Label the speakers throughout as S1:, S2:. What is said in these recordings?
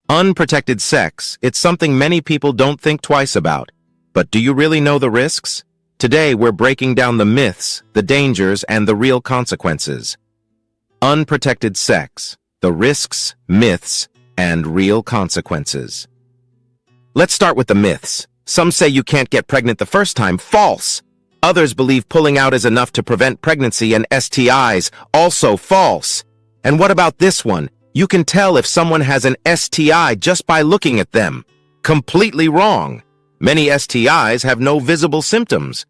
S1: Unprotected sex, it's something many people don't think twice about. But do you really know the risks? Today, we're breaking down the myths, the dangers, and the real consequences. Unprotected sex, the risks, myths, and real consequences. Let's start with the myths. Some say you can't get pregnant the first time. False! Others believe pulling out is enough to prevent pregnancy and STIs. Also false! And what about this one? You can tell if someone has an STI just by looking at them. Completely wrong. Many STIs have no visible symptoms.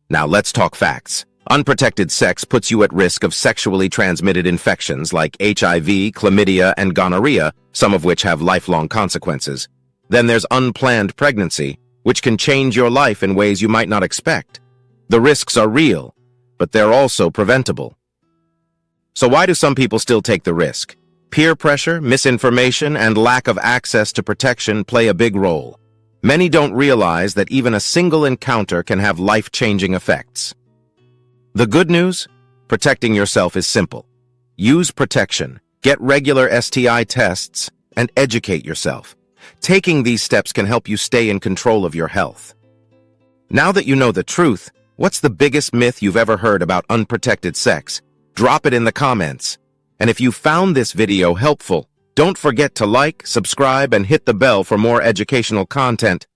S1: Now let's talk facts. Unprotected sex puts you at risk of sexually transmitted infections like HIV, chlamydia, and gonorrhea, some of which have lifelong consequences. Then there's unplanned pregnancy, which can change your life in ways you might not expect. The risks are real, but they're also preventable. So why do some people still take the risk? Peer pressure, misinformation, and lack of access to protection play a big role. Many don't realize that even a single encounter can have life-changing effects. The good news? Protecting yourself is simple. Use protection, get regular STI tests, and educate yourself. Taking these steps can help you stay in control of your health. Now that you know the truth, what's the biggest myth you've ever heard about unprotected sex? Drop it in the comments. And if you found this video helpful, don't forget to like, subscribe, and hit the bell for more educational content.